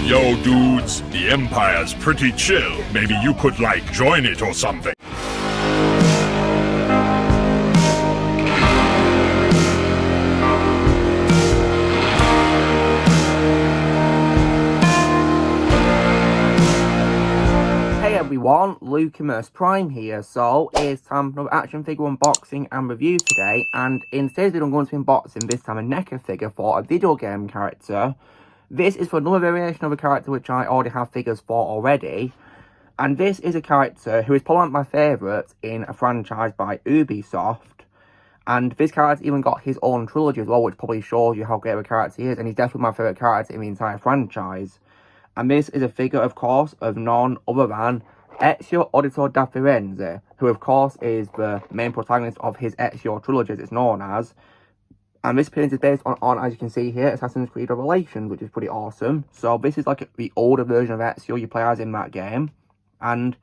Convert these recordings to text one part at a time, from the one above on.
Yo, dudes, the Empire's pretty chill. Maybe you could, like, join it or something. Hey everyone, Lucimus Prime here. So it's time for another action figure unboxing and review today, and in today's video I'm going to be unboxing this time a NECA figure for a video game character. This is for another variation of a character which I already have figures for already, and this is a character who is probably my favourite in a franchise by Ubisoft, and this character even got his own trilogy as well, which probably shows you how great of a character he is, and he's definitely my favourite character in the entire franchise. And this is a figure, of course, of none other than EZIO, AUDITORE da FIRENZE, who, of course, is the main protagonist of his EZIO trilogy, as it's known as. And this appearance is based on, as you can see here, Assassin's Creed Revelations, which is pretty awesome. So this is like the older version of EZIO you play as in that game. And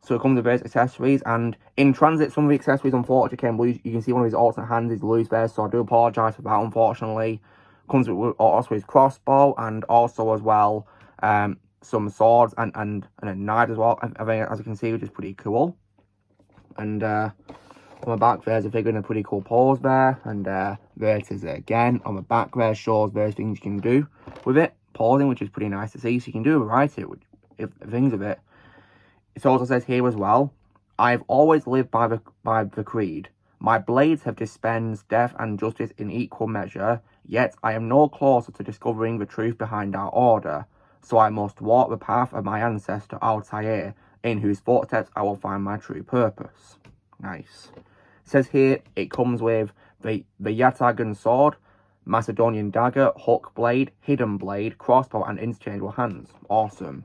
so it comes with various accessories. And in transit, some of the accessories, unfortunately, came loose. You can see one of his alternate hands is loose there, so I do apologise for that, unfortunately. Comes with also his crossbow, and also as well some swords and a knife as well, I think, as you can see, which is pretty cool. And on the back there's a figure in a pretty cool pose there, and there it is again. On the back there shows various things you can do with it, posing, which is pretty nice to see. So you can do a variety of things with it. It also says here as well, I've always lived by the creed. My blades have dispensed death and justice in equal measure, yet I am no closer to discovering the truth behind our order. So I must walk the path of my ancestor Altair, in whose footsteps I will find my true purpose. Nice. It says here it comes with the Yatagan sword, Macedonian dagger, hook blade, hidden blade, crossbow, and interchangeable hands. Awesome.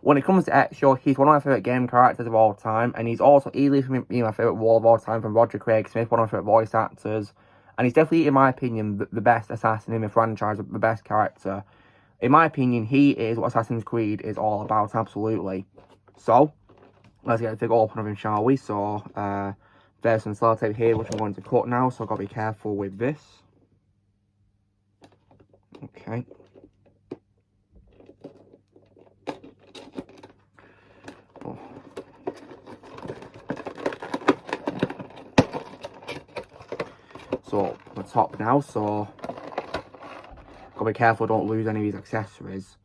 When it comes to EZIO, he's one of my favourite game characters of all time, and he's also easily for me my favourite wall of all time from Roger Craig Smith, one of my favourite voice actors. And he's definitely, in my opinion, the best assassin in the franchise, the best character. In my opinion, he is what Assassin's Creed is all about, absolutely. So, let's get the figure open of him, shall we? So, there's some sellotape here, which I'm going to cut now, so I've got to be careful with this. Okay. Oh. So, the top now, so gotta be careful, don't lose any of these accessories.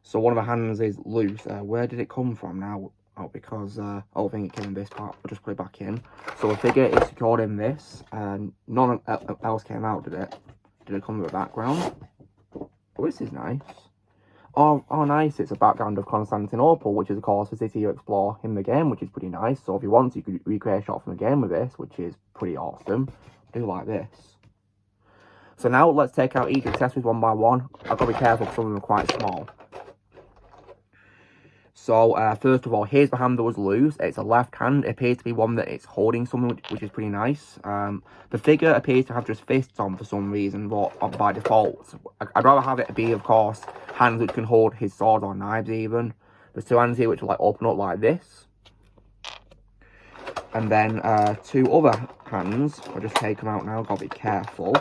So one of the hands is loose. Where did it come from now? Oh, because I don't think it came in this part. I'll just put it back in. So the figure is secured in this, and none else came out, did it? Did it come with a background? Oh, this is nice. Oh, nice. It's a background of Constantinople, which is, of course, the city you explore in the game, which is pretty nice. So if you want, you could recreate a shot from the game with this, which is pretty awesome. I do like this. So now let's take out each accessories one by one. I've got to be careful because some of them are quite small. So first of all, here's the hand that was loose. It's a left hand. It appears to be one that it's holding something, which is pretty nice. The figure appears to have just fists on for some reason, but by default. I'd rather have it be, of course, hands which can hold his sword or knives even. There's two hands here which will like open up like this. And then two other hands. I'll just take them out now. Got to be careful.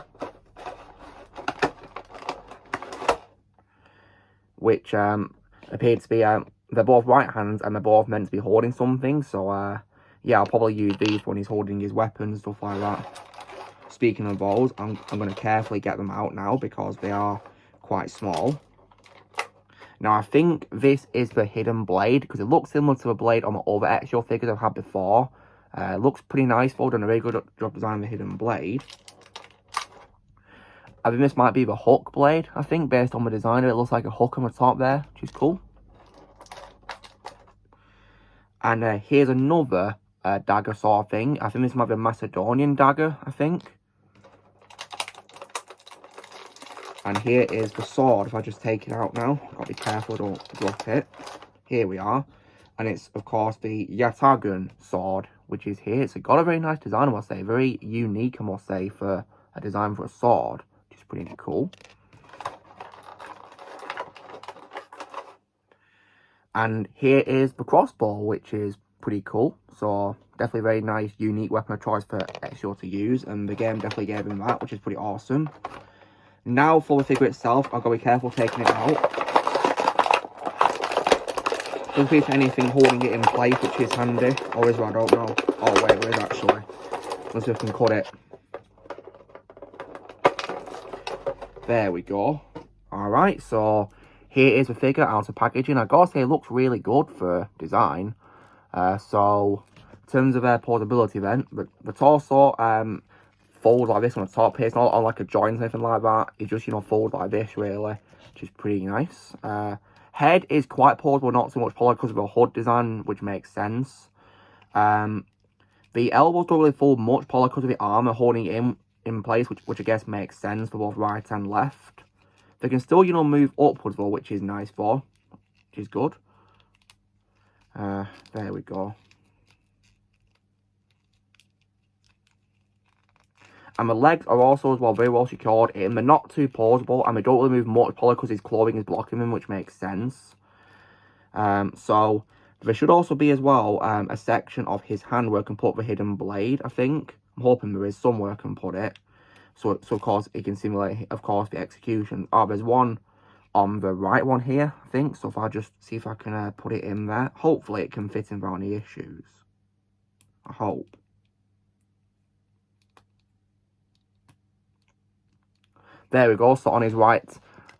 Which appear to be, they're both right hands and they're both meant to be holding something. So, yeah, I'll probably use these when he's holding his weapons, stuff like that. Speaking of those, I'm going to carefully get them out now because they are quite small. Now, I think this is the hidden blade because it looks similar to the blade on the other EZIO figures I've had before. It looks pretty nice. They've done a very good job designing the hidden blade. I think this might be the hook blade, I think, based on the design. It looks like a hook on the top there, which is cool. And here's another dagger sort of thing. I think this might be a Macedonian dagger, I think. And here is the sword. If I just take it out now, I've got to be careful, don't drop it. Here we are. And it's, of course, the Yatagan sword, which is here. It's got a very nice design, I must say. Very unique, I must say, for a design for a sword. Pretty cool. And here is the crossbow, which is pretty cool. So definitely a very nice, unique weapon of choice for EZIO to use, and the game definitely gave him that, which is pretty awesome. Now for the figure itself, I've got to be careful taking it out. Doesn't appear to anything holding it in place, which is handy. Or is there? I don't know. Oh, wait, there is actually. Let's see if we can cut it. There we go. Alright, so here is the figure out of packaging. I gotta say, it looks really good for design. So, in terms of portability then, the torso folds like this on the top here. It's not on like a joint or anything like that. It's just, you know, folds like this really, which is pretty nice. Head is quite portable, not so much poly because of the hood design, which makes sense. The elbows don't really fold much poly because of the armour holding it in place, which I guess makes sense for both right and left. They can still, you know, move upwards though, which is nice which is good. There we go. And the legs are also as well very well secured in. They're not too portable and they don't really move much poly because his clothing is blocking them, which makes sense. So there should also be as well a section of his hand where I can put the hidden blade, I think. I'm hoping there is somewhere I can put it. So of course it can simulate, of course, the execution. Oh, there's one on the right one here, I think. So if I just see if I can put it in there. Hopefully it can fit in without any issues. I hope. There we go. So on his right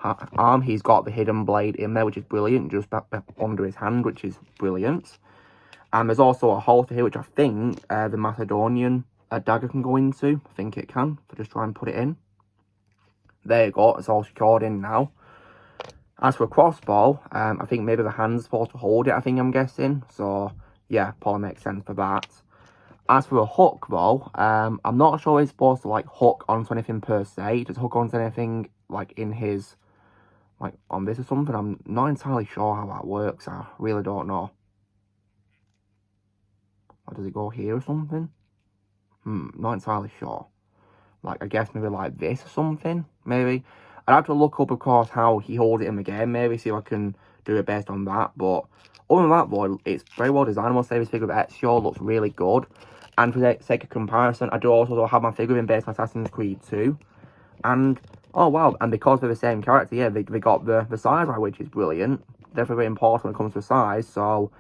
arm, he's got the hidden blade in there, which is brilliant. Just back under his hand, which is brilliant. And there's also a holster here, which I think the Macedonian dagger can go into. I think it can. So just try and put it in. There you go. It's all secured in now. As for a crossbow, I think maybe the hand's supposed to hold it, I'm guessing. So, yeah, probably makes sense for that. As for a hook, though, I'm not sure it's supposed to, like, hook onto anything per se. Just hook onto anything, like, in his, like, on this or something. I'm not entirely sure how that works. I really don't know. Or does it go here or something? Not entirely sure. Like, I guess maybe like this or something, maybe. I'd have to look up, of course, how he holds it in the game, maybe, see if I can do it based on that. But other than that, though, it's very well designed. I must say this figure of EZIO looks really good. And for the sake of comparison, I do also have my figure in based on Assassin's Creed 2. And, oh wow, and because they're the same character, yeah, they got the size right, which is brilliant. Definitely very important when it comes to size, so,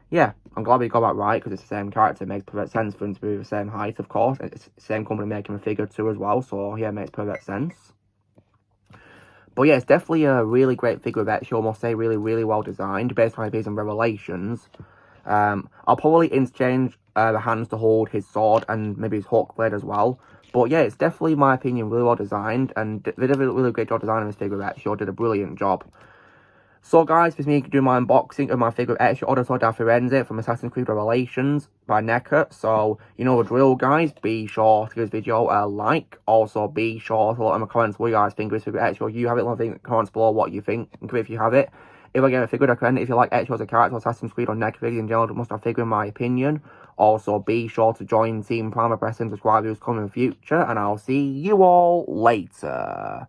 yeah, I'm glad we got that right, because it's the same character. It makes perfect sense for them to be the same height, of course. It's the same company making the figure too as well, so, yeah, it makes perfect sense. But yeah, it's definitely a really great figure of EZIO, I must say, really, really well designed, based on IPs and Revelations. I'll probably interchange the hands to hold his sword and maybe his hook blade as well. But yeah, it's definitely, in my opinion, really well designed, and they did a really great job designing this figure of EZIO, did a brilliant job. So guys, this is me doing my unboxing of my figure of EZIO Auditore da Firenze from Assassin's Creed Revelations by NECA. So, you know the drill, guys. Be sure to give this video a like. Also, be sure to let in the comments what you guys think of this figure of EZIO. You have it, let me know in the comments below what you think if you have it. If I get a figure, I recommend it. If you like EZIO as a character, Assassin's Creed or NECA figures in general, must have figure in my opinion. Also, be sure to join Team Prime by pressing subscribe videos coming in the future, and I'll see you all later.